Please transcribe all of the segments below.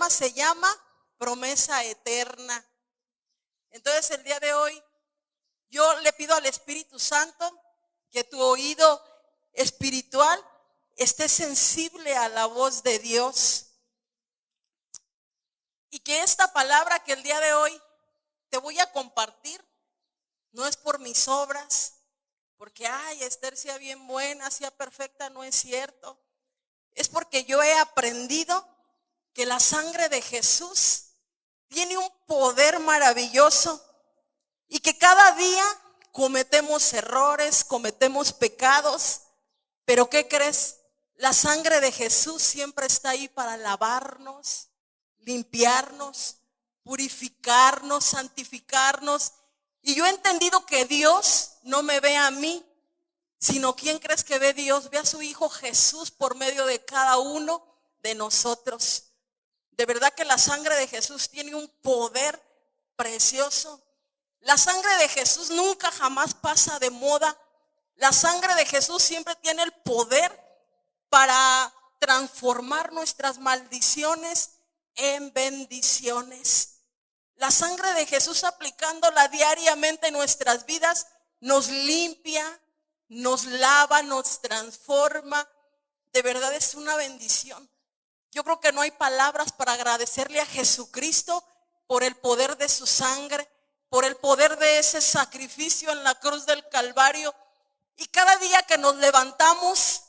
tema se llama promesa eterna. Entonces el día de hoy yo le pido al Espíritu Santo que tu oído espiritual esté sensible a la voz de Dios. Y que esta palabra que el día de hoy te voy a compartir no es por mis obras, porque Esther sea bien buena, sea perfecta, no es cierto. Es porque yo he aprendido que la sangre de Jesús tiene un poder maravilloso y que cada día cometemos errores, cometemos pecados, pero ¿qué crees? La sangre de Jesús siempre está ahí para lavarnos, limpiarnos, purificarnos, santificarnos. Y yo he entendido que Dios no me ve a mí, sino ¿quién crees que ve Dios? Ve a su Hijo Jesús por medio de cada uno de nosotros. De verdad que la sangre de Jesús tiene un poder precioso. La sangre de Jesús nunca jamás pasa de moda. La sangre de Jesús siempre tiene el poder para transformar nuestras maldiciones en bendiciones. La sangre de Jesús, aplicándola diariamente en nuestras vidas, nos limpia, nos lava, nos transforma. De verdad es una bendición. Yo creo que no hay palabras para agradecerle a Jesucristo por el poder de su sangre, por el poder de ese sacrificio en la cruz del Calvario. Y cada día que nos levantamos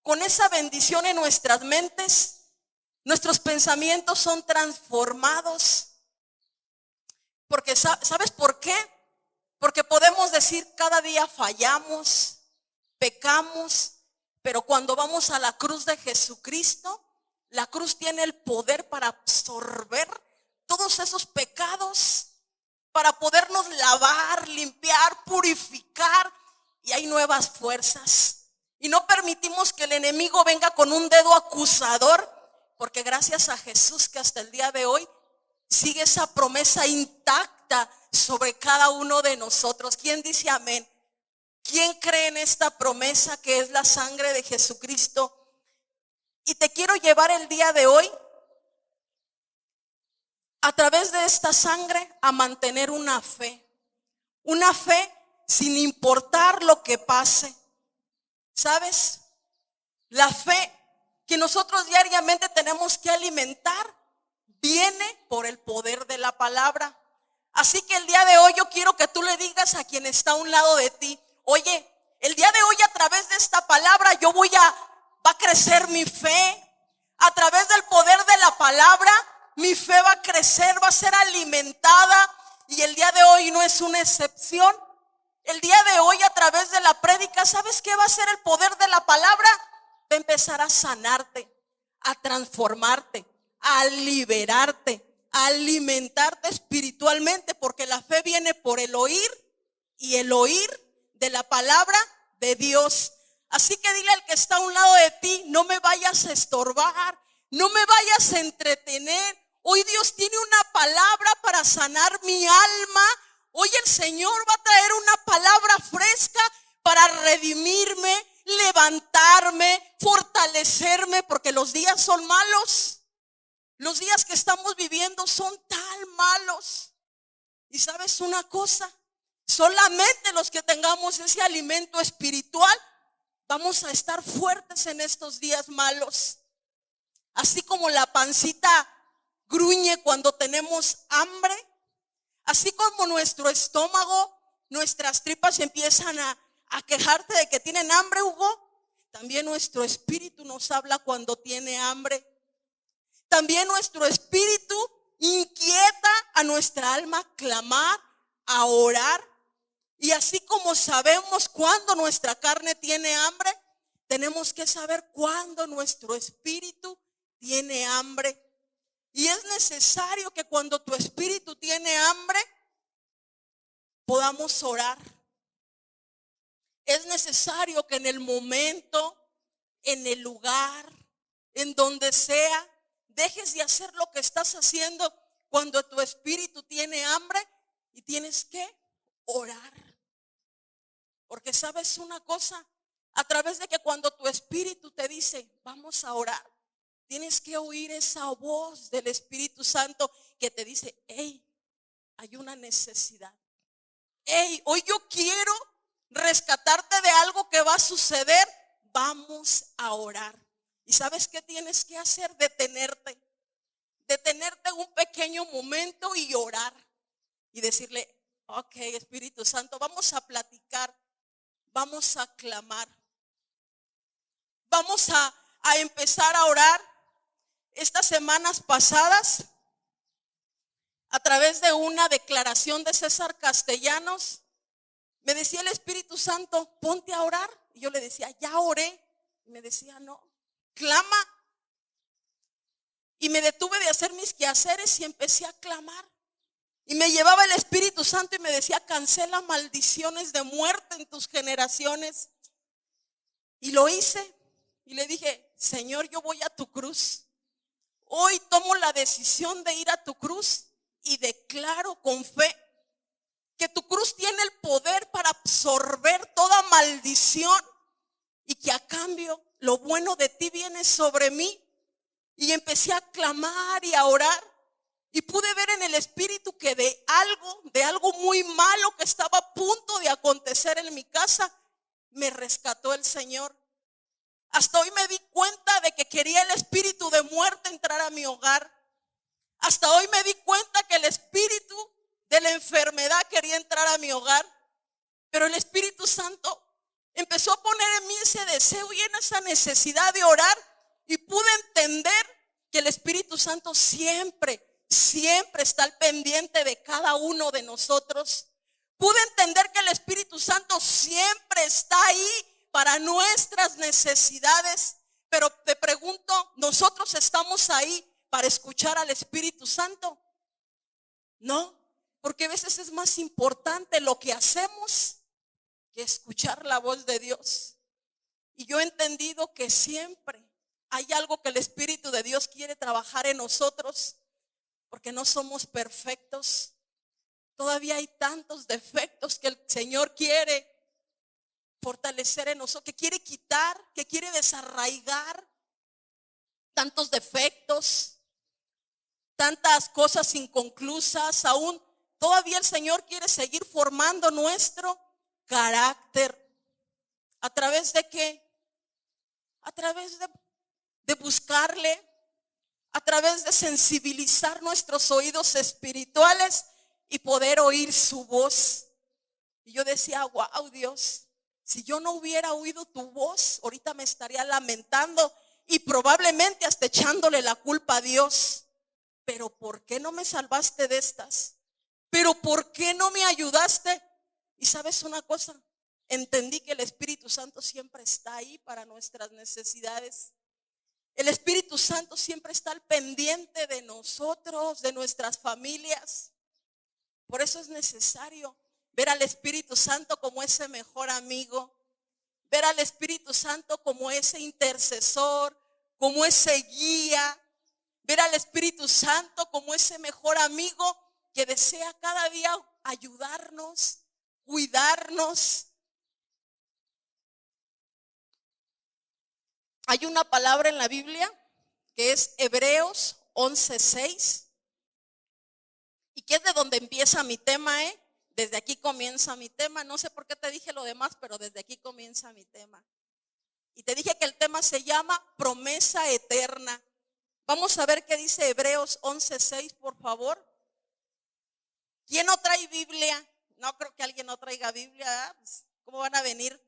con esa bendición en nuestras mentes, nuestros pensamientos son transformados. Porque ¿sabes por qué? Porque podemos decir cada día fallamos, pecamos, pero cuando vamos a la cruz de Jesucristo, la cruz tiene el poder para absorber todos esos pecados, para podernos lavar, limpiar, purificar, y hay nuevas fuerzas. Y no permitimos que el enemigo venga con un dedo acusador, porque gracias a Jesús que hasta el día de hoy sigue esa promesa intacta sobre cada uno de nosotros. ¿Quién dice amén? ¿Quién cree en esta promesa que es la sangre de Jesucristo? Y te quiero llevar el día de hoy a través de esta sangre a mantener una fe sin importar lo que pase. ¿Sabes? La fe que nosotros diariamente tenemos que alimentar viene por el poder de la palabra. Así que el día de hoy yo quiero que tú le digas a quien está a un lado de ti: oye, el día de hoy a través de esta palabra va a crecer mi fe. A través del poder de la palabra, mi fe va a crecer, va a ser alimentada. Y el día de hoy no es una excepción. El día de hoy a través de la prédica, ¿sabes qué va a ser el poder de la palabra? Va a empezar a sanarte, a transformarte, a liberarte, a alimentarte espiritualmente, porque la fe viene por el oír y el oír de la palabra de Dios. Así que dile al que está a un lado de ti: no me vayas a estorbar, no me vayas a entretener. Hoy Dios tiene una palabra para sanar mi alma. Hoy el Señor va a traer una palabra fresca para redimirme, levantarme, fortalecerme, porque los días son malos. Los días que estamos viviendo son tan malos. Y sabes una cosa, solamente los que tengamos ese alimento espiritual vamos a estar fuertes en estos días malos. Así como la pancita gruñe cuando tenemos hambre, así como nuestro estómago, nuestras tripas empiezan a quejarte de que tienen hambre, Hugo, también nuestro espíritu nos habla cuando tiene hambre. También nuestro espíritu inquieta a nuestra alma a clamar, a orar. Y así como sabemos cuándo nuestra carne tiene hambre, tenemos que saber cuándo nuestro espíritu tiene hambre. Y es necesario que cuando tu espíritu tiene hambre, podamos orar. Es necesario que en el momento, en el lugar, en donde sea, dejes de hacer lo que estás haciendo cuando tu espíritu tiene hambre y tienes que orar. Porque sabes una cosa, a través de que cuando tu espíritu te dice: vamos a orar, Tienes que oír esa voz del Espíritu Santo que te dice, hey, hay una necesidad. Hey, hoy yo quiero rescatarte de algo que va a suceder. Vamos a orar. ¿Y sabes qué tienes que hacer? Detenerte un pequeño momento y orar. Y decirle, ok, Espíritu Santo, vamos a platicar, vamos a clamar. Vamos a empezar a orar. Estas semanas pasadas, a través de una declaración de César Castellanos, me decía el Espíritu Santo, ponte a orar. Y yo le decía, ya oré. Y me decía, no, clama. Y me detuve de hacer mis quehaceres y empecé a clamar. Y me llevaba el Espíritu Santo y me decía, cancela maldiciones de muerte en tus generaciones. Y lo hice. Y le dije, Señor, yo voy a tu cruz. Hoy tomo la decisión de ir a tu cruz y declaro con fe que tu cruz tiene el poder para absorber toda maldición y que a cambio lo bueno de ti viene sobre mí. Y empecé a clamar y a orar y pude ver en el Espíritu que de algo muy malo que estaba a punto de acontecer en mi casa, me rescató el Señor. Hasta hoy me di cuenta de que quería el espíritu de muerte entrar a mi hogar. Hasta hoy me di cuenta que el espíritu de la enfermedad quería entrar a mi hogar. Pero el Espíritu Santo empezó a poner en mí ese deseo y en esa necesidad de orar. Y pude entender que el Espíritu Santo siempre está al pendiente de cada uno de nosotros. Pude entender que el Espíritu Santo siempre está ahí para nuestras necesidades. Pero te pregunto, ¿nosotros estamos ahí para escuchar al Espíritu Santo? No, porque a veces es más importante lo que hacemos que escuchar la voz de Dios. Y yo he entendido que siempre hay algo que el Espíritu de Dios quiere trabajar en nosotros, porque no somos perfectos. Todavía hay tantos defectos que el Señor quiere fortalecer en nosotros, que quiere quitar, que quiere desarraigar tantos defectos, tantas cosas inconclusas. Aún todavía el Señor quiere seguir formando nuestro carácter. ¿A través de qué? A través de buscarle, a través de sensibilizar nuestros oídos espirituales y poder oír su voz. Y yo decía, wow, Dios, si yo no hubiera oído tu voz, ahorita me estaría lamentando y probablemente hasta echándole la culpa a Dios. Pero ¿por qué no me salvaste de estas? ¿Pero por qué no me ayudaste? Y sabes una cosa, entendí que el Espíritu Santo siempre está ahí para nuestras necesidades. El Espíritu Santo siempre está al pendiente de nosotros, de nuestras familias. Por eso es necesario ver al Espíritu Santo como ese mejor amigo, ver al Espíritu Santo como ese intercesor, como ese guía, ver al Espíritu Santo como ese mejor amigo que desea cada día ayudarnos, cuidarnos. Hay una palabra en la Biblia que es Hebreos 11:6 y que es de donde empieza mi tema, Desde aquí comienza mi tema. No sé por qué te dije lo demás, pero desde aquí comienza mi tema. Y te dije que el tema se llama promesa eterna. Vamos a ver qué dice Hebreos 11:6, por favor. ¿Quién no trae Biblia? No creo que alguien no traiga Biblia, ¿eh? Pues, ¿cómo van a venir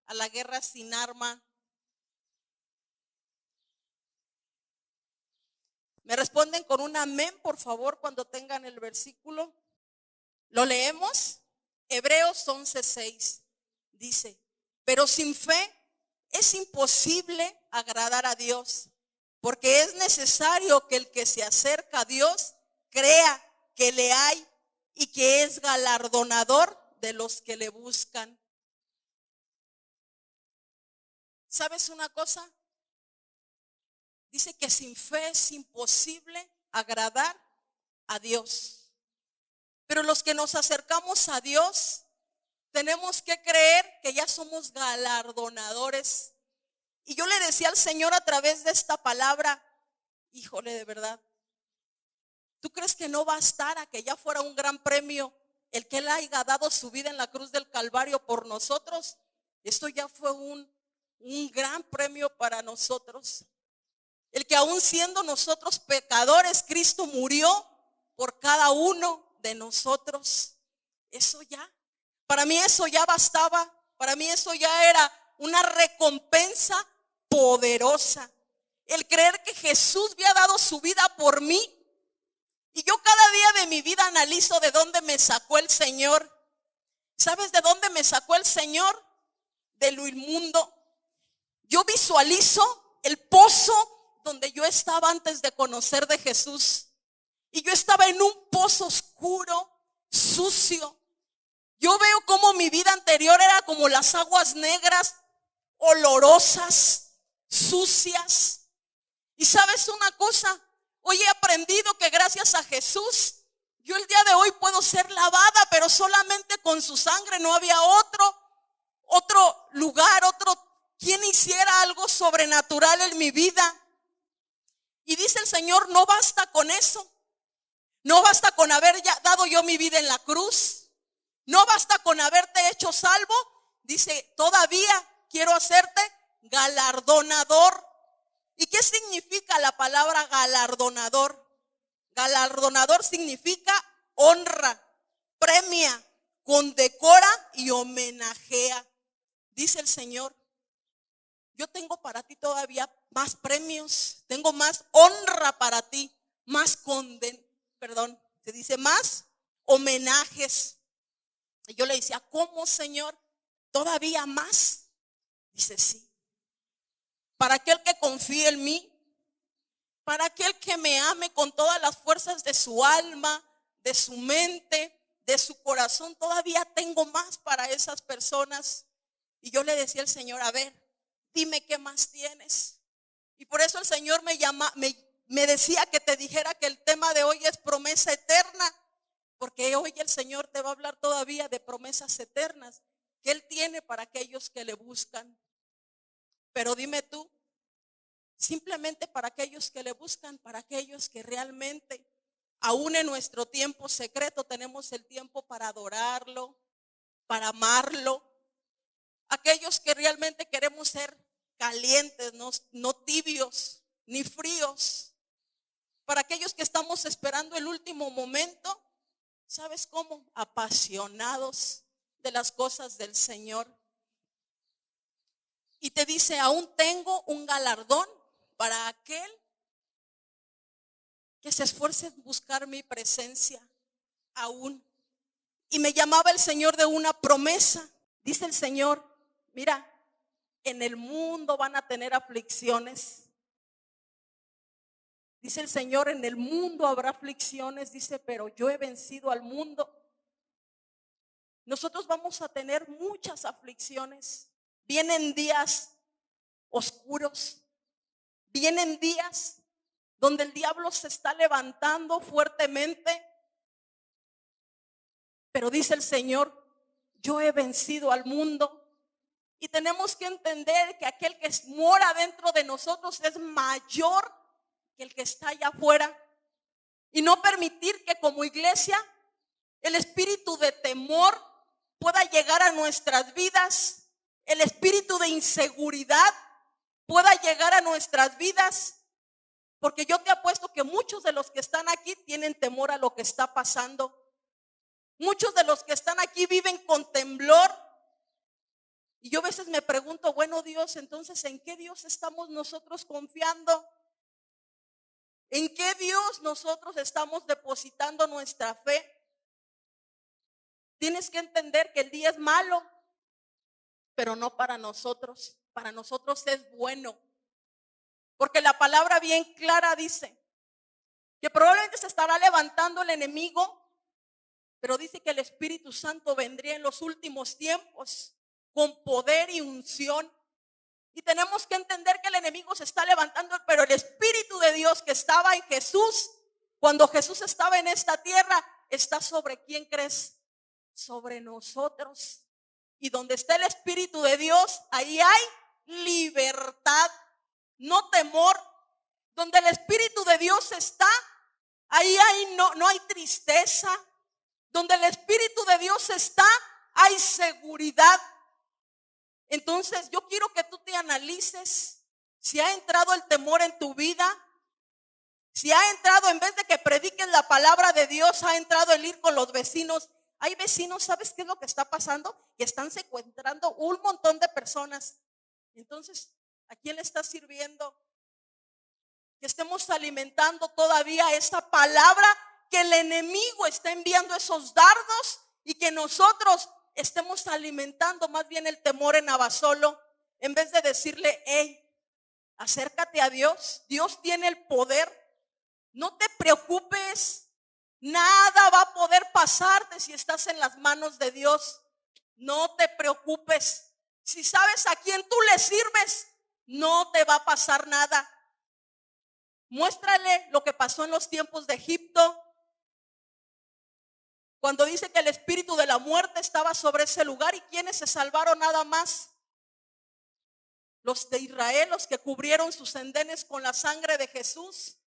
a la guerra sin arma? Me responden con un amén, por favor, cuando tengan el versículo. ¿Lo leemos? Hebreos 11:6 dice, pero sin fe es imposible agradar a Dios, porque es necesario que el que se acerca a Dios crea que le hay y que es galardonador de los que le buscan. ¿Sabes una cosa? Dice que sin fe es imposible agradar a Dios. Pero los que nos acercamos a Dios, tenemos que creer que ya somos galardonadores. Y yo le decía al Señor a través de esta palabra, Híjole, de verdad. ¿Tú crees que no bastara que ya fuera un gran premio el que Él haya dado su vida en la cruz del Calvario por nosotros? Esto ya fue un gran premio para nosotros. El que aún siendo nosotros pecadores, Cristo murió por cada uno de nosotros. Eso ya, para mí eso ya bastaba. Para mí eso ya era una recompensa poderosa. El creer que Jesús había dado su vida por mí. Y yo cada día de mi vida analizo de dónde me sacó el Señor. ¿Sabes de dónde me sacó el Señor? De lo inmundo. Yo visualizo el pozo donde yo estaba antes de conocer de Jesús. Y yo estaba en un pozo oscuro, sucio. Yo veo como mi vida anterior era como las aguas negras, olorosas, sucias. Y sabes una cosa, hoy he aprendido que gracias a Jesús, yo el día de hoy puedo ser lavada, pero solamente con su sangre. No había otro lugar, quien hiciera algo sobrenatural en mi vida. Y dice el Señor, no basta con eso. No basta con haber ya dado yo mi vida en la cruz. No basta con haberte hecho salvo. Dice, todavía quiero hacerte galardonador. ¿Y qué significa la palabra galardonador? Galardonador significa honra, premia, condecora y homenajea. Dice el Señor, yo tengo para ti todavía más premios, tengo más honra para ti, más más homenajes. Y yo le decía, ¿cómo, Señor? ¿Todavía más? Dice, sí. Para aquel que confíe en mí, para aquel que me ame con todas las fuerzas de su alma, de su mente, de su corazón, todavía tengo más para esas personas. Y yo le decía al Señor, a ver, dime qué más tienes. Y por eso el Señor me decía que te dijera que el tema de hoy es promesa eterna, porque hoy el Señor te va a hablar todavía de promesas eternas que Él tiene para aquellos que le buscan. Pero dime tú, simplemente para aquellos que le buscan, para aquellos que realmente, aún en nuestro tiempo secreto, tenemos el tiempo para adorarlo, para amarlo. Aquellos que realmente queremos ser calientes, no tibios ni fríos. Para aquellos que estamos esperando el último momento, ¿sabes cómo? Apasionados de las cosas del Señor. Y te dice, aún tengo un galardón para aquel que se esfuerce en buscar mi presencia aún. Y me llamaba el Señor de una promesa. Dice el Señor, mira, en el mundo van a tener aflicciones. Dice el Señor, en el mundo habrá aflicciones. Dice, pero yo he vencido al mundo. Nosotros vamos a tener muchas aflicciones. Vienen días oscuros. Vienen días donde el diablo se está levantando fuertemente. Pero dice el Señor, yo he vencido al mundo. Y tenemos que entender que aquel que mora dentro de nosotros es mayor que el que está allá afuera. Y no permitir que como iglesia el espíritu de temor pueda llegar a nuestras vidas. El espíritu de inseguridad pueda llegar a nuestras vidas. Porque yo te apuesto que muchos de los que están aquí tienen temor a lo que está pasando. Muchos de los que están aquí viven con temblor. Y yo a veces me pregunto, bueno, Dios, entonces, ¿en qué Dios estamos nosotros confiando? ¿En qué Dios nosotros estamos depositando nuestra fe? Tienes que entender que el día es malo, pero no para nosotros. Para nosotros es bueno. Porque la palabra bien clara dice que probablemente se estará levantando el enemigo, pero dice que el Espíritu Santo vendría en los últimos tiempos con poder y unción. Y tenemos que entender que el enemigo se está levantando, pero el Espíritu de Dios que estaba en Jesús, cuando Jesús estaba en esta tierra, está sobre ¿quién crees? Sobre nosotros. Y donde está el Espíritu de Dios, ahí hay libertad, no temor. Donde el Espíritu de Dios está, ahí no hay tristeza. Donde el Espíritu de Dios está, hay seguridad. Entonces yo quiero que tú te analices si ha entrado el temor en tu vida. Si ha entrado, en vez de que prediques la palabra de Dios, ha entrado el ir con los vecinos. Hay vecinos, ¿sabes qué es lo que está pasando? Que están secuestrando un montón de personas. Entonces, ¿a quién le está sirviendo? Que estemos alimentando todavía esa palabra, que el enemigo está enviando esos dardos y que nosotros estemos alimentando más bien el temor en Abasolo, en vez de decirle, hey, acércate a Dios. Dios tiene el poder. No te preocupes. Nada va a poder pasarte si estás en las manos de Dios. No te preocupes. Si sabes a quién tú le sirves, no te va a pasar nada. Muéstrale lo que pasó en los tiempos de Egipto, cuando dice que el espíritu de la muerte estaba sobre ese lugar. ¿Y quiénes se salvaron nada más? Los de Israel, los que cubrieron sus sendenes con la sangre de Jesús.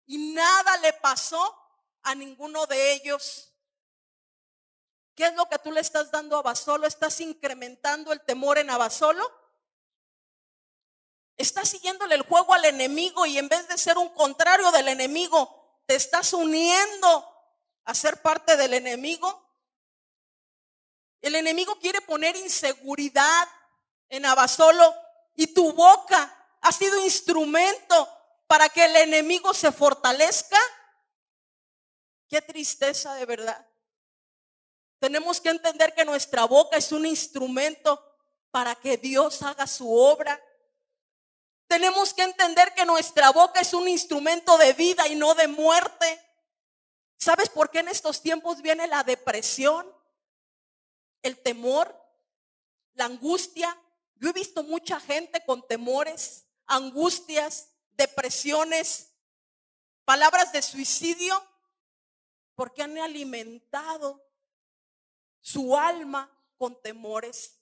Y nada le pasó a ninguno de ellos. ¿Qué es lo que tú le estás dando a Abasolo? ¿Estás incrementando el temor en Abasolo? ¿Estás siguiéndole el juego al enemigo y en vez de ser un contrario del enemigo, te estás uniendo a ser parte del enemigo? El enemigo quiere poner inseguridad en Abasolo y tu boca ha sido instrumento para que el enemigo se fortalezca. Qué tristeza, de verdad. Tenemos que entender que nuestra boca es un instrumento para que Dios haga su obra. Tenemos que entender que nuestra boca es un instrumento de vida y no de muerte. ¿Sabes por qué en estos tiempos viene la depresión, el temor, la angustia? Yo he visto mucha gente con temores, angustias, depresiones, palabras de suicidio, porque han alimentado su alma con temores,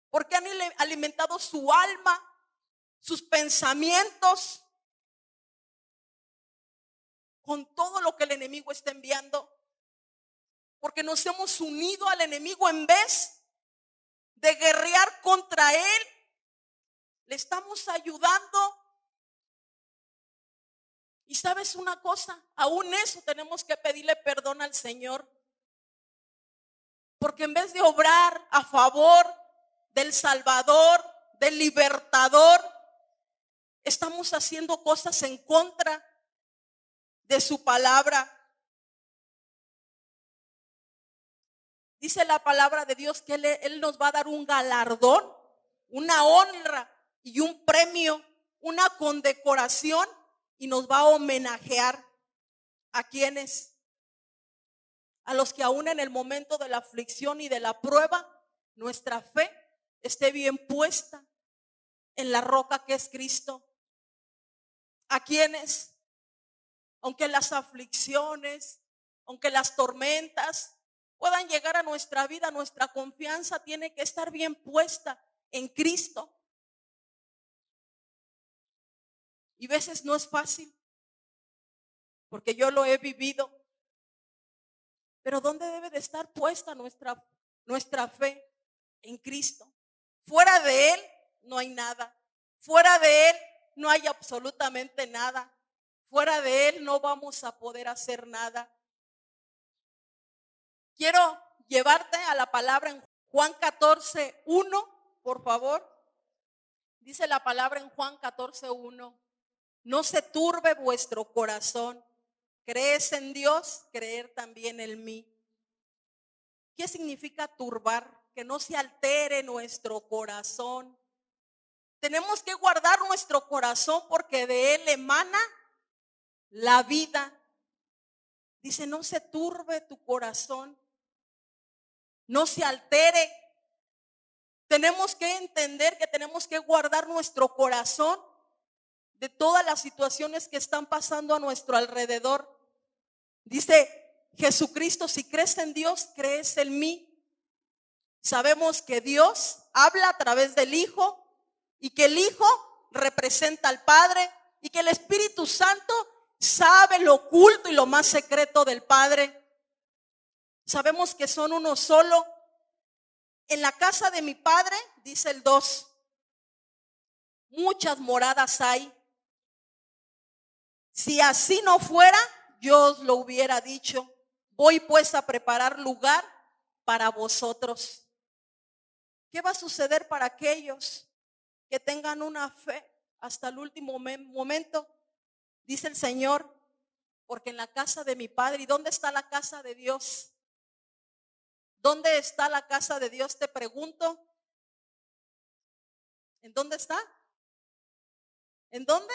porque han alimentado su alma, sus pensamientos, con todo lo que el enemigo está enviando, porque nos hemos unido al enemigo en vez de guerrear contra él. Le estamos ayudando. Y sabes una cosa, aún eso tenemos que pedirle perdón al Señor, porque en vez de obrar a favor del Salvador, del Libertador, estamos haciendo cosas en contra de su palabra. Dice la palabra de Dios que Él nos va a dar un galardón, una honra y un premio, una condecoración, y nos va a homenajear. ¿A quiénes? A los que aún en el momento de la aflicción y de la prueba, nuestra fe esté bien puesta en la roca que es Cristo. ¿A quiénes? Aunque las aflicciones, aunque las tormentas puedan llegar a nuestra vida, nuestra confianza tiene que estar bien puesta en Cristo. Y a veces no es fácil, porque yo lo he vivido. Pero ¿dónde debe de estar puesta nuestra fe? En Cristo. Fuera de Él no hay nada. Fuera de Él no hay absolutamente nada. Fuera de Él no vamos a poder hacer nada. Quiero llevarte a la palabra en Juan 14:1, por favor. Dice la palabra en Juan 14:1. No se turbe vuestro corazón. ¿Crees en Dios? Creer también en mí. ¿Qué significa turbar? Que no se altere nuestro corazón. Tenemos que guardar nuestro corazón porque de él emana la vida. Dice, no se turbe tu corazón, no se altere. Tenemos que entender que tenemos que guardar nuestro corazón de todas las situaciones que están pasando a nuestro alrededor. Dice Jesucristo, si crees en Dios, crees en mí. Sabemos que Dios habla a través del Hijo y que el Hijo representa al Padre y que el Espíritu Santo sabe lo oculto y lo más secreto del Padre. Sabemos que son uno solo. En la casa de mi Padre, dice el 2, muchas moradas hay. Si así no fuera, yo os lo hubiera dicho. Voy pues a preparar lugar para vosotros. ¿Qué va a suceder para aquellos que tengan una fe hasta el último momento? Dice el Señor, porque en la casa de mi Padre, ¿y dónde está la casa de Dios? ¿Dónde está la casa de Dios? Te pregunto. ¿En dónde está? ¿En dónde?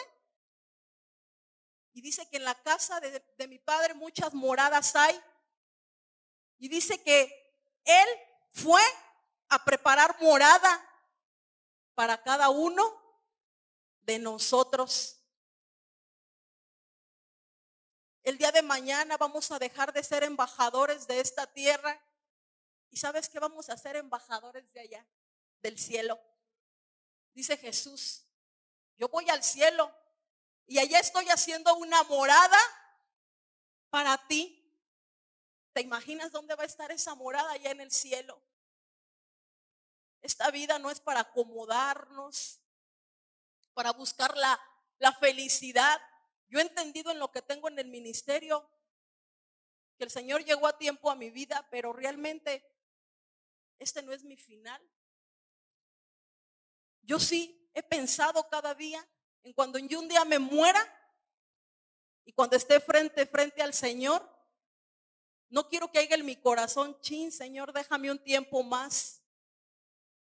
Y dice que en la casa de mi Padre muchas moradas hay. Y dice que Él fue a preparar morada para cada uno de nosotros. El día de mañana vamos a dejar de ser embajadores de esta tierra. ¿Y sabes qué vamos a ser? Embajadores de allá, del cielo. Dice Jesús, yo voy al cielo y allá estoy haciendo una morada para ti. ¿Te imaginas dónde va a estar esa morada allá en el cielo? Esta vida no es para acomodarnos, para buscar la felicidad. Yo he entendido en lo que tengo en el ministerio que el Señor llegó a tiempo a mi vida, pero realmente este no es mi final. Yo sí he pensado cada día en cuando yo un día me muera y cuando esté frente al Señor, no quiero que haya en mi corazón, chin, Señor, déjame un tiempo más.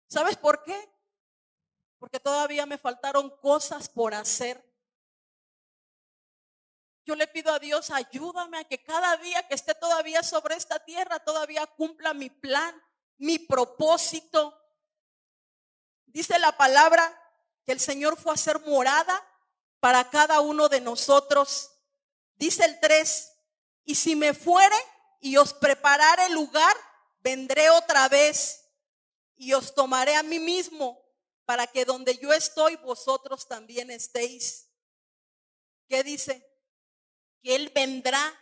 ¿Sabes por qué? Porque todavía me faltaron cosas por hacer. Yo le pido a Dios, ayúdame a que cada día que esté todavía sobre esta tierra, todavía cumpla mi plan, mi propósito. Dice la palabra que el Señor fue a hacer morada para cada uno de nosotros. Dice el 3, y si me fuere y os preparare lugar, vendré otra vez y os tomaré a mí mismo, para que donde yo estoy, vosotros también estéis. ¿Qué dice? Que Él vendrá,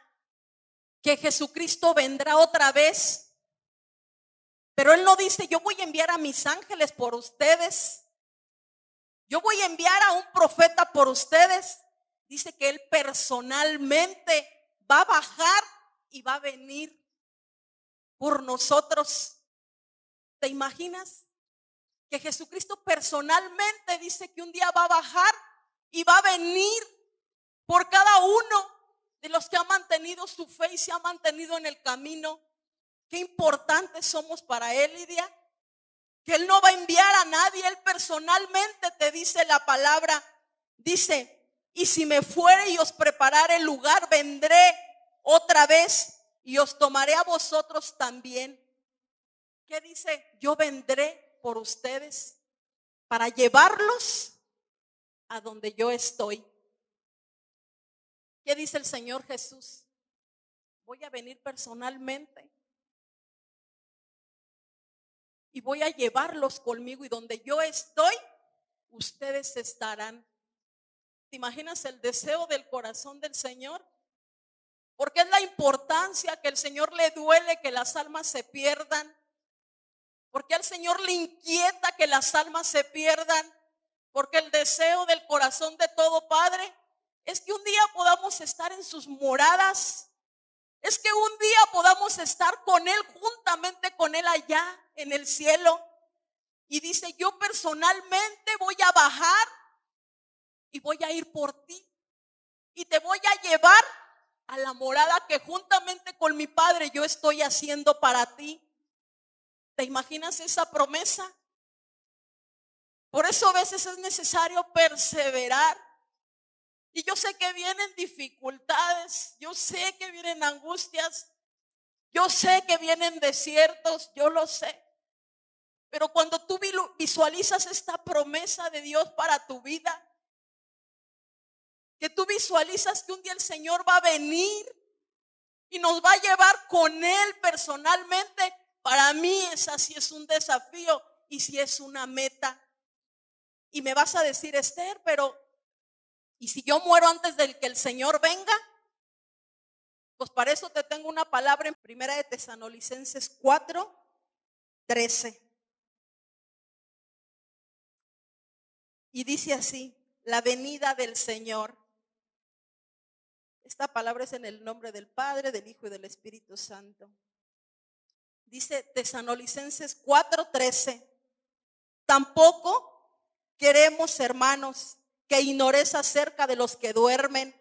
que Jesucristo vendrá otra vez. Pero Él no dice, yo voy a enviar a mis ángeles por ustedes. Yo voy a enviar a un profeta por ustedes. Dice que Él personalmente va a bajar y va a venir por nosotros. ¿Te imaginas? Que Jesucristo personalmente dice que un día va a bajar y va a venir por cada uno de los que ha mantenido su fe y se ha mantenido en el camino. Qué importantes somos para Él, Lidia. Que Él no va a enviar a nadie, Él personalmente te dice la palabra. Dice, y si me fuere y os preparare el lugar, vendré otra vez y os tomaré a vosotros también. ¿Qué dice? Yo vendré por ustedes para llevarlos a donde yo estoy. ¿Qué dice el Señor Jesús? Voy a venir personalmente y voy a llevarlos conmigo, y donde yo estoy, ustedes estarán. ¿Te imaginas el deseo del corazón del Señor? Porque es la importancia que el Señor le duele que las almas se pierdan. Porque al Señor le inquieta que las almas se pierdan. Porque el deseo del corazón de todo padre es que un día podamos estar en sus moradas. Es que un día podamos estar con Él, juntamente con Él allá en el cielo. Y dice, yo personalmente voy a bajar y voy a ir por ti. Y te voy a llevar a la morada que juntamente con mi Padre yo estoy haciendo para ti. ¿Te imaginas esa promesa? Por eso a veces es necesario perseverar. Y yo sé que vienen dificultades, yo sé que vienen angustias, yo sé que vienen desiertos, yo lo sé. Pero cuando tú visualizas esta promesa de Dios para tu vida, que tú visualizas que un día el Señor va a venir y nos va a llevar con Él personalmente, para mí esa sí es un desafío y sí es una meta. Y me vas a decir, Esther, pero Y si yo muero antes de que el Señor venga, pues para eso te tengo una palabra en 1 Tesalonicenses 4:13. Y dice así, la venida del Señor. Esta palabra es en el nombre del Padre, del Hijo y del Espíritu Santo. Dice Tesalonicenses 4:13. Tampoco queremos, hermanos, que ignoréis acerca de los que duermen,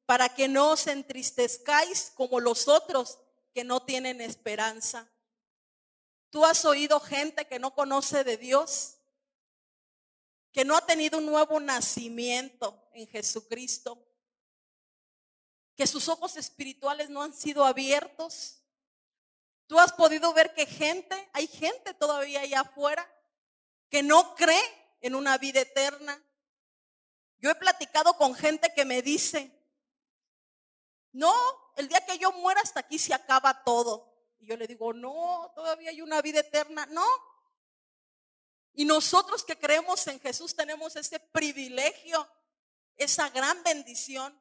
para que no os entristezcáis como los otros que no tienen esperanza. ¿Tú has oído gente que no conoce de Dios, que no ha tenido un nuevo nacimiento en Jesucristo, que sus ojos espirituales no han sido abiertos? ¿Tú has podido ver que hay gente todavía allá afuera que no cree en una vida eterna? Yo he platicado con gente que me dice, no, el día que yo muera hasta aquí se acaba todo. Y yo le digo, no, todavía hay una vida eterna. No. Y nosotros que creemos en Jesús tenemos ese privilegio, esa gran bendición,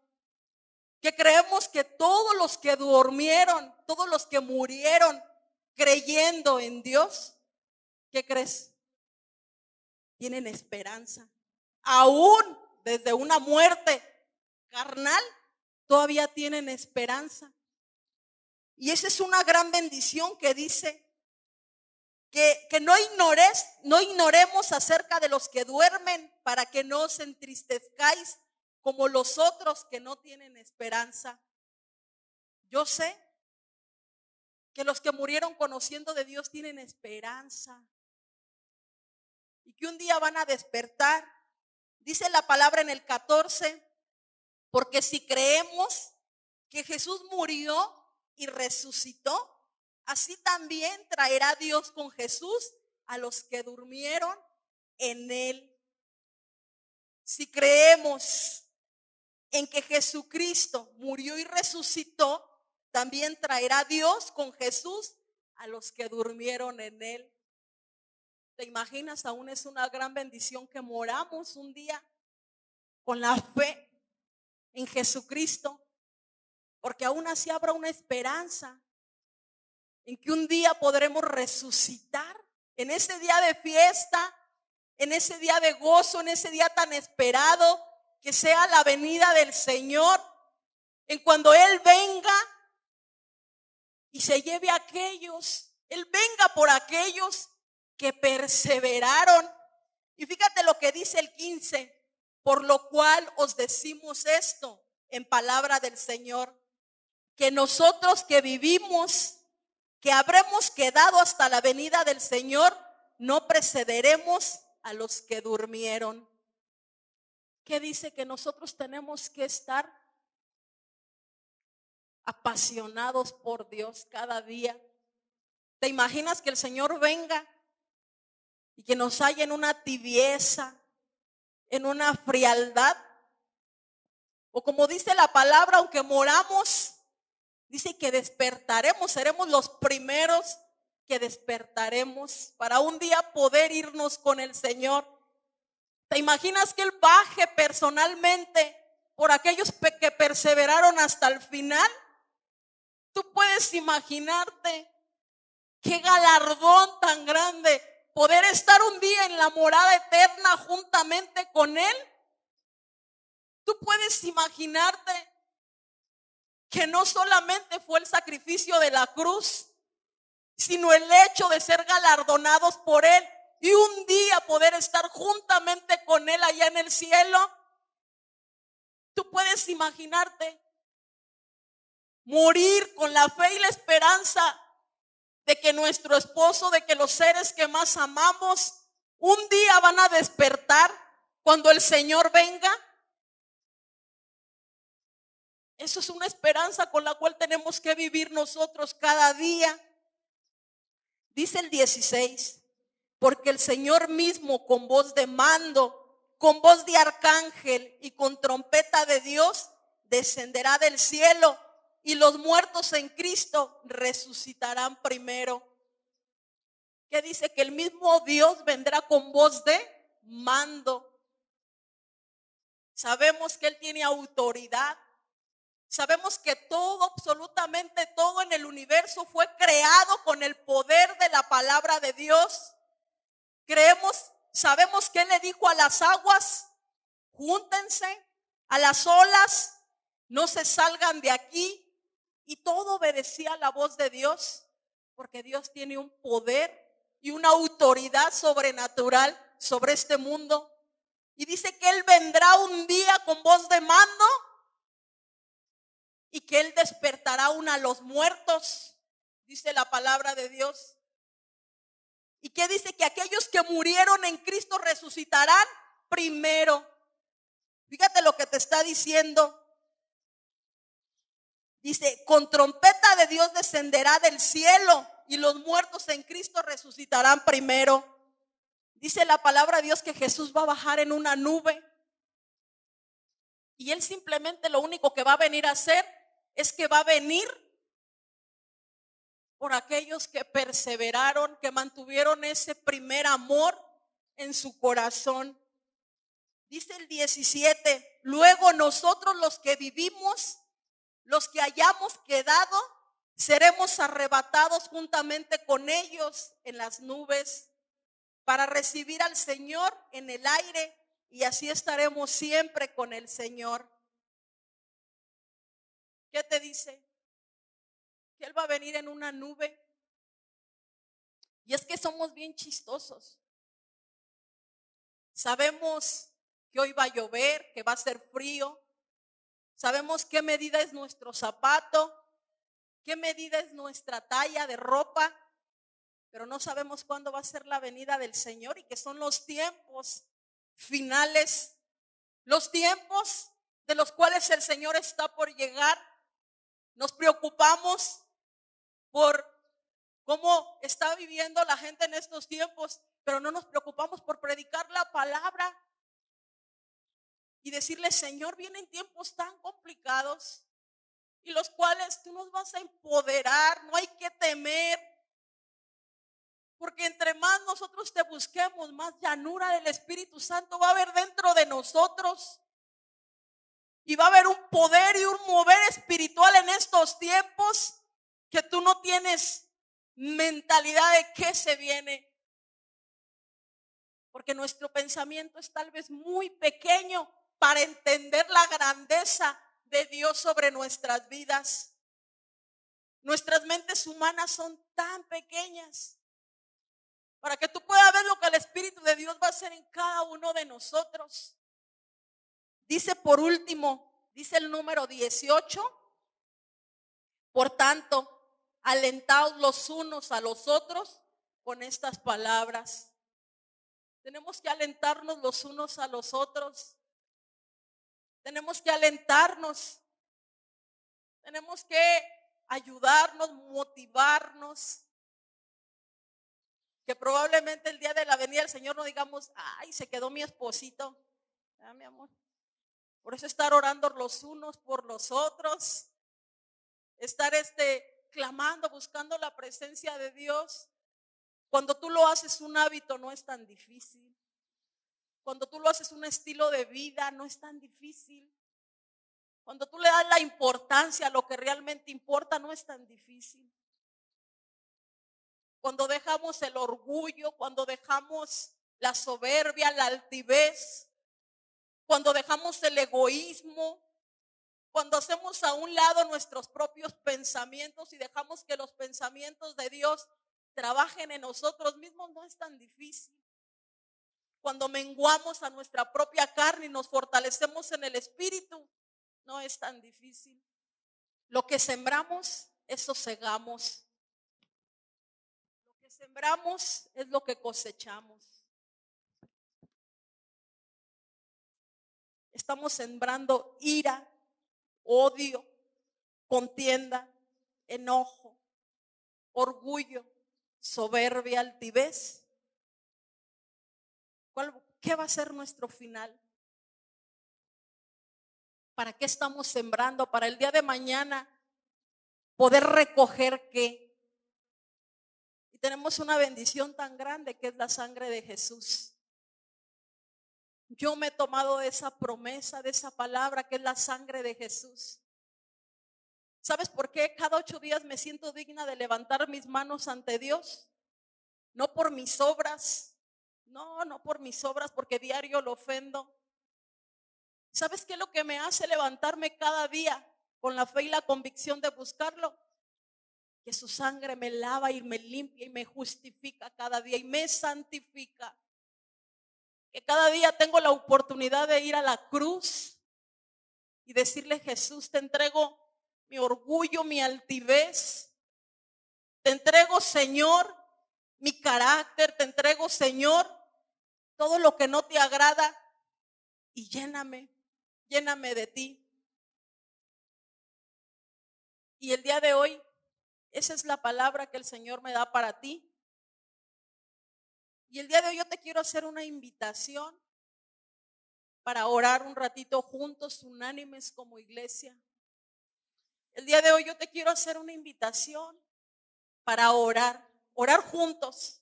que creemos que todos los que durmieron, todos los que murieron creyendo en Dios, ¿qué crees? Tienen esperanza. Aún desde una muerte carnal, todavía tienen esperanza. Y esa es una gran bendición que dice que no ignoremos acerca de los que duermen, para que no os entristezcáis como los otros que no tienen esperanza. Yo sé que los que murieron conociendo de Dios tienen esperanza y que un día van a despertar. Dice la palabra en el 14, porque si creemos que Jesús murió y resucitó, así también traerá Dios con Jesús a los que durmieron en él. Si creemos en que Jesucristo murió y resucitó, también traerá Dios con Jesús a los que durmieron en él. ¿Te imaginas? Aún es una gran bendición que moramos un día con la fe en Jesucristo, porque aún así habrá una esperanza en que un día podremos resucitar, en ese día de fiesta, en ese día de gozo, en ese día tan esperado que sea la venida del Señor, en cuando Él venga y se lleve a aquellos, Él venga por aquellos que perseveraron. Y fíjate lo que dice el 15, por lo cual os decimos esto en palabra del Señor, que nosotros que vivimos, que habremos quedado hasta la venida del Señor, no precederemos a los que durmieron. ¿Qué dice? Que nosotros tenemos que estar apasionados por Dios cada día. ¿Te imaginas que el Señor venga y que nos haya en una tibieza, en una frialdad? O como dice la palabra, aunque moramos, dice que despertaremos, seremos los primeros que despertaremos para un día poder irnos con el Señor. ¿Te imaginas que Él baje personalmente por aquellos que perseveraron hasta el final? Tú puedes imaginarte qué galardón tan grande poder estar un día en la morada eterna juntamente con Él. Tú puedes imaginarte que no solamente fue el sacrificio de la cruz, sino el hecho de ser galardonados por Él y un día poder estar juntamente con Él allá en el cielo. Tú puedes imaginarte morir con la fe y la esperanza de que nuestro esposo, de que los seres que más amamos, un día van a despertar cuando el Señor venga. Eso es una esperanza con la cual tenemos que vivir nosotros cada día. Dice el 16, porque el Señor mismo con voz de mando, con voz de arcángel y con trompeta de Dios descenderá del cielo, y los muertos en Cristo resucitarán primero. ¿Qué dice? Que el mismo Dios vendrá con voz de mando. Sabemos que Él tiene autoridad. Sabemos que todo, absolutamente todo en el universo fue creado con el poder de la palabra de Dios. Sabemos que Él le dijo a las aguas, júntense, a las olas, no se salgan de aquí. Y todo obedecía a la voz de Dios, porque Dios tiene un poder y una autoridad sobrenatural sobre este mundo. Y dice que Él vendrá un día con voz de mando y que Él despertará aún a los muertos, dice la palabra de Dios. Y que dice que aquellos que murieron en Cristo resucitarán primero. Fíjate lo que te está diciendo. Dice, con trompeta de Dios descenderá del cielo y los muertos en Cristo resucitarán primero. Dice la palabra de Dios que Jesús va a bajar en una nube. Y Él simplemente lo único que va a venir a hacer es que va a venir por aquellos que perseveraron, que mantuvieron ese primer amor en su corazón. Dice el 17, luego nosotros los que vivimos, los que hayamos quedado, seremos arrebatados juntamente con ellos en las nubes para recibir al Señor en el aire, y así estaremos siempre con el Señor. ¿Qué te dice? Que Él va a venir en una nube. Y es que somos bien chistosos. Sabemos que hoy va a llover, que va a ser frío. Sabemos qué medida es nuestro zapato, qué medida es nuestra talla de ropa, pero no sabemos cuándo va a ser la venida del Señor y que son los tiempos finales, los tiempos de los cuales el Señor está por llegar. Nos preocupamos por cómo está viviendo la gente en estos tiempos, pero no nos preocupamos por predicar la palabra y decirle, Señor, vienen tiempos tan complicados y los cuales tú nos vas a empoderar, no hay que temer, porque entre más nosotros te busquemos, más llanura del Espíritu Santo va a haber dentro de nosotros y va a haber un poder y un mover espiritual en estos tiempos que tú no tienes mentalidad de qué se viene, porque nuestro pensamiento es tal vez muy pequeño para entender la grandeza de Dios sobre nuestras vidas. Nuestras mentes humanas son tan pequeñas para que tú puedas ver lo que el Espíritu de Dios va a hacer en cada uno de nosotros. Dice por último, dice el número 18, por tanto, alentaos los unos a los otros con estas palabras. Tenemos que alentarnos los unos a los otros. Tenemos que alentarnos. Tenemos que ayudarnos, motivarnos. Que probablemente el día de la venida del Señor no digamos, ay, se quedó mi esposito. Ah, mi amor. Por eso estar orando los unos por los otros. Estar clamando, buscando la presencia de Dios. Cuando tú lo haces un hábito no es tan difícil. Cuando tú lo haces un estilo de vida no es tan difícil. Cuando tú le das la importancia a lo que realmente importa no es tan difícil. Cuando dejamos el orgullo, cuando dejamos la soberbia, la altivez, cuando dejamos el egoísmo, cuando hacemos a un lado nuestros propios pensamientos y dejamos que los pensamientos de Dios trabajen en nosotros mismos, no es tan difícil. Cuando menguamos a nuestra propia carne y nos fortalecemos en el Espíritu, no es tan difícil. Lo que sembramos, eso segamos. Lo que sembramos es lo que cosechamos. Estamos sembrando ira, odio, contienda, enojo, orgullo, soberbia, altivez. ¿Qué va a ser nuestro final? ¿Para qué estamos sembrando? Para el día de mañana poder recoger qué. Y tenemos una bendición tan grande que es la sangre de Jesús. yo me he tomado de esa promesa, de esa palabra que es la sangre de Jesús. ¿Sabes por qué cada 8 días me siento digna de levantar mis manos ante Dios? No por mis obras, no por mis obras, porque diario lo ofendo. ¿Sabes qué es lo que me hace levantarme cada día con la fe y la convicción de buscarlo? Que su sangre me lava y me limpia y me justifica cada día y me santifica. Que cada día tengo la oportunidad de ir a la cruz y decirle: Jesús, te entrego mi orgullo, mi altivez. Te entrego, Señor, mi carácter. Te entrego, Señor, todo lo que no te agrada. Y lléname de ti. Y el día de hoy, esa es la palabra que el Señor me da para ti. Y el día de hoy yo te quiero hacer una invitación para orar un ratito juntos, unánimes como iglesia. El día de hoy yo te quiero hacer una invitación para orar juntos.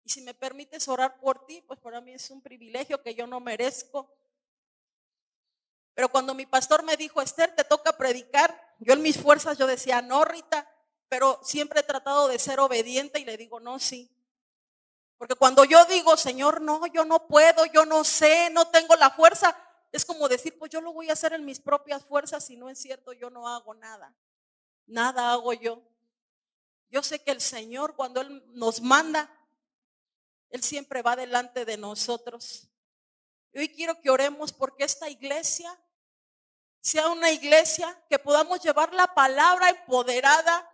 Y si me permites orar por ti, pues para mí es un privilegio que yo no merezco. Pero cuando mi pastor me dijo: Esther, te toca predicar, yo en mis fuerzas yo decía: no, Rita, pero siempre he tratado de ser obediente y le digo: no, sí. Porque cuando yo digo: Señor, no, yo no puedo, yo no sé, no tengo la fuerza, es como decir: pues yo lo voy a hacer en mis propias fuerzas. Y no es cierto, yo no hago nada, nada hago yo. Yo sé que el Señor, cuando Él nos manda, Él siempre va delante de nosotros. Y hoy quiero que oremos porque esta iglesia sea una iglesia que podamos llevar la palabra empoderada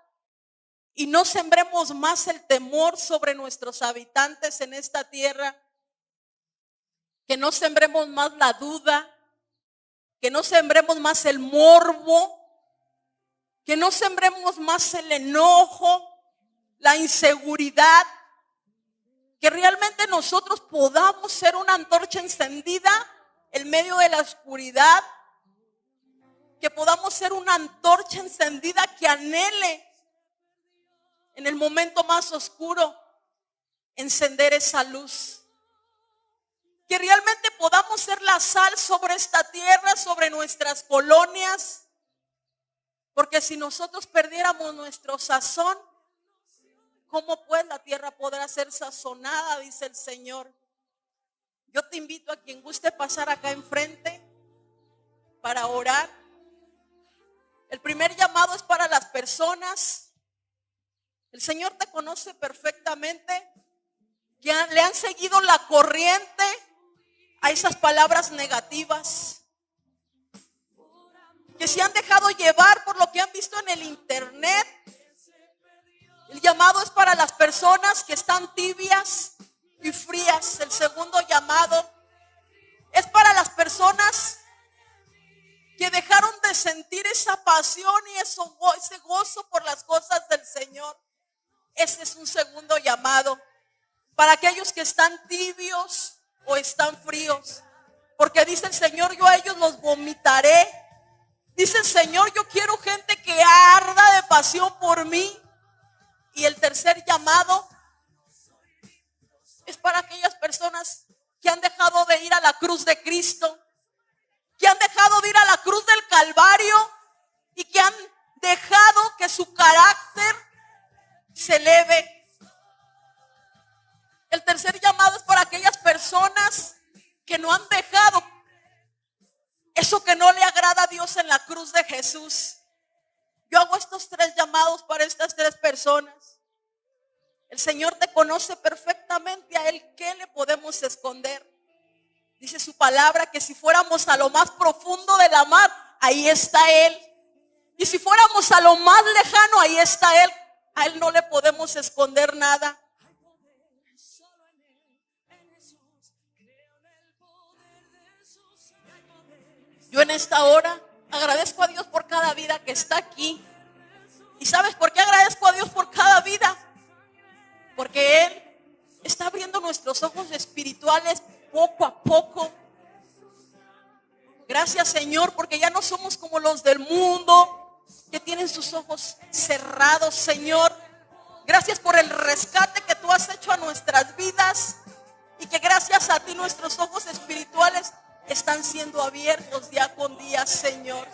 y no sembremos más el temor sobre nuestros habitantes en esta tierra, que no sembremos más la duda, que no sembremos más el morbo, que no sembremos más el enojo, la inseguridad, que realmente nosotros podamos ser una antorcha encendida en medio de la oscuridad, que podamos ser una antorcha encendida que anhele en el momento más oscuro encender esa luz, que realmente podamos ser la sal sobre esta tierra, sobre nuestras colonias, porque si nosotros perdiéramos nuestro sazón, ¿cómo pues la tierra podrá ser sazonada? Dice el Señor. Yo te invito a quien guste pasar acá enfrente para orar. El primer llamado es para las personas. El Señor te conoce perfectamente, que le han seguido la corriente a esas palabras negativas, que se han dejado llevar por lo que han visto en el internet. El llamado es para las personas que están tibias y frías. El segundo llamado es para las personas que dejaron de sentir esa pasión y ese gozo por las cosas del Señor. Ese es un segundo llamado para aquellos que están tibios o están fríos, porque dice el Señor: yo a ellos los vomitaré. Dice el Señor: yo quiero gente que arda de pasión por mí. Y el tercer llamado es para aquellas personas que han dejado de ir a la cruz de Cristo, que han dejado de ir a la cruz del Calvario y que han dejado que su carácter se eleve. El tercer llamado es para aquellas personas que no han dejado eso que no le agrada a Dios en la cruz de Jesús. Yo hago estos 3 llamados para estas 3 personas. El Señor te conoce perfectamente. A Él, ¿qué le podemos esconder? Dice su palabra que si fuéramos a lo más profundo de la mar, ahí está Él. Y si fuéramos a lo más lejano, ahí está Él. A Él no le podemos esconder nada. Yo en esta hora agradezco a Dios por cada vida que está aquí. ¿Y sabes por qué agradezco a Dios por cada vida? Porque Él está abriendo nuestros ojos espirituales poco a poco. Gracias, Señor, porque ya no somos como los del mundo, que tienen sus ojos cerrados, Señor. Gracias por el rescate que tú has hecho a nuestras vidas. y que gracias a ti nuestros ojos espirituales están siendo abiertos día con día, Señor.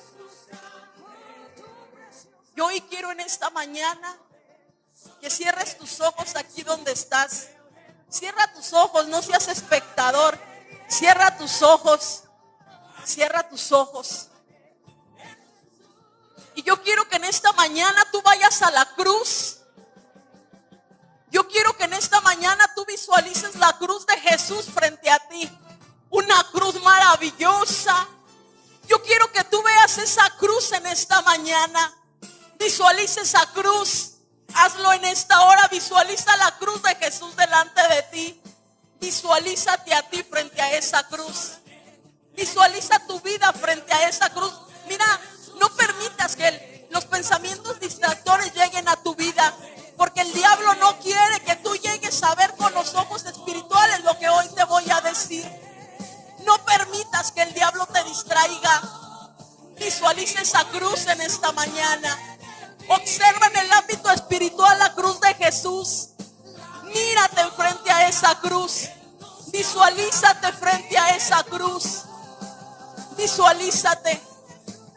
Yo hoy quiero en esta mañana que cierres tus ojos aquí donde estás. Cierra tus ojos, no seas espectador. Cierra tus ojos. Cierra tus ojos. Y yo quiero que en esta mañana tú vayas a la cruz. Yo quiero que en esta mañana tú visualices la cruz de Jesús frente a ti. Una cruz maravillosa. Yo quiero que tú veas esa cruz en esta mañana. Visualiza esa cruz. Hazlo en esta hora. Visualiza la cruz de Jesús delante de ti. Visualízate a ti frente a esa cruz. Visualiza tu vida frente a esa cruz. Mira, no permitas que los pensamientos distractores lleguen a tu vida, porque el diablo no quiere que tú llegues a ver con los ojos espirituales lo que hoy te voy a decir. No permitas que el diablo te distraiga. Visualiza esa cruz en esta mañana. Observa en el ámbito espiritual la cruz de Jesús. Mírate frente a esa cruz. Visualízate frente a esa cruz. Visualízate.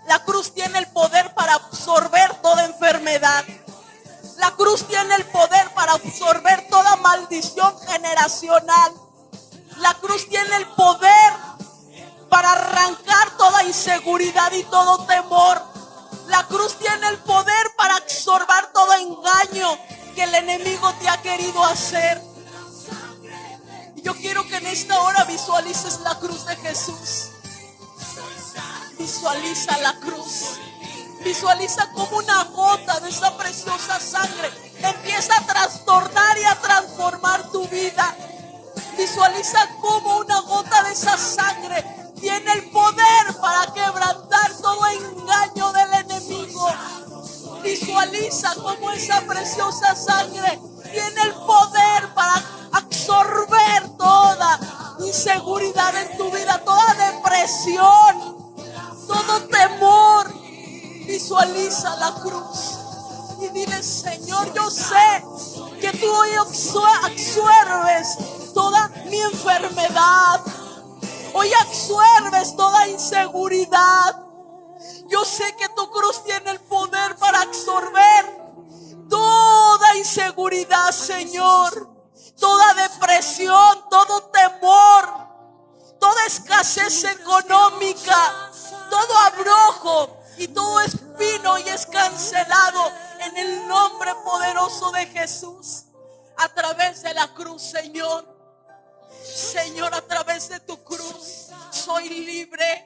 La cruz tiene el poder para absorber toda enfermedad. La cruz tiene el poder para absorber toda maldición generacional. La cruz tiene el poder para arrancar toda inseguridad y todo temor. La cruz tiene el poder para absorber todo engaño que el enemigo te ha querido hacer. Y yo quiero que en esta hora visualices la cruz de Jesús. Visualiza la cruz. Visualiza como una gota de esa preciosa sangre empieza a trastornar y a transformar tu vida. Visualiza como una gota de esa sangre tiene el poder para quebrantar todo engaño del enemigo. Visualiza como esa preciosa sangre tiene el poder para absorber toda inseguridad en tu vida, toda depresión, todo temor. Visualiza la cruz y dile: Señor, yo sé que tú hoy absuelves toda mi enfermedad. Hoy absuelves toda inseguridad. Yo sé que tu cruz tiene el poder para absorber toda inseguridad, Señor. Toda depresión, todo temor, toda escasez económica, todo abrojo y todo espino y es cancelado en el nombre poderoso de Jesús. A través de la cruz, Señor. Señor, a través de tu cruz soy libre.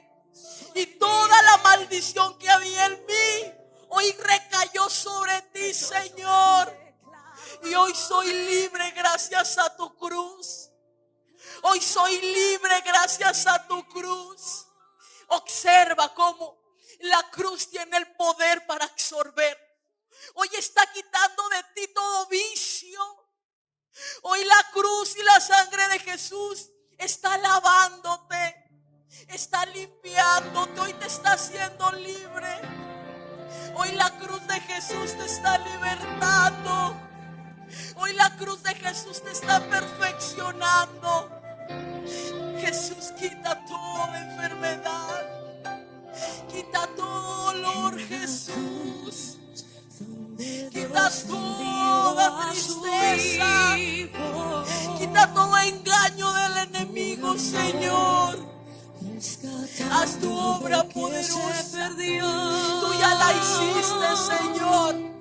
Y toda la maldición que había en mí hoy recayó sobre ti, Señor. Y hoy soy libre gracias a tu cruz. Hoy soy libre gracias a tu cruz. Observa cómo la cruz tiene el poder para absorber. Hoy está quitando de ti todo vicio. Hoy la cruz y la sangre de Jesús está lavándote, está limpiándote. Hoy te está haciendo libre. Hoy la cruz de Jesús te está libertando. Hoy la cruz de Jesús te está perfeccionando. Jesús quita toda enfermedad, quita todo dolor, Jesús. Quita toda tristeza, quita todo engaño del enemigo, Señor. Haz tu obra poderosa. Tú ya la hiciste, Señor.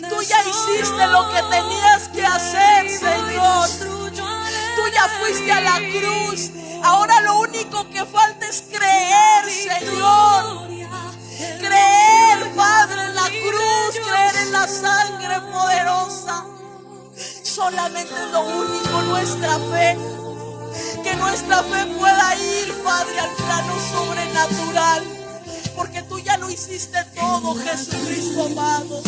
Tú ya hiciste lo que tenías que hacer, Señor. Tú ya fuiste a la cruz. Ahora lo único que falta es creer, Señor. Creer, Padre, en la cruz, creer en la sangre poderosa. Solamente es lo único, nuestra fe. Que nuestra fe pueda ir, Padre, al plano sobrenatural. Porque tú ya lo hiciste todo, Jesucristo amado.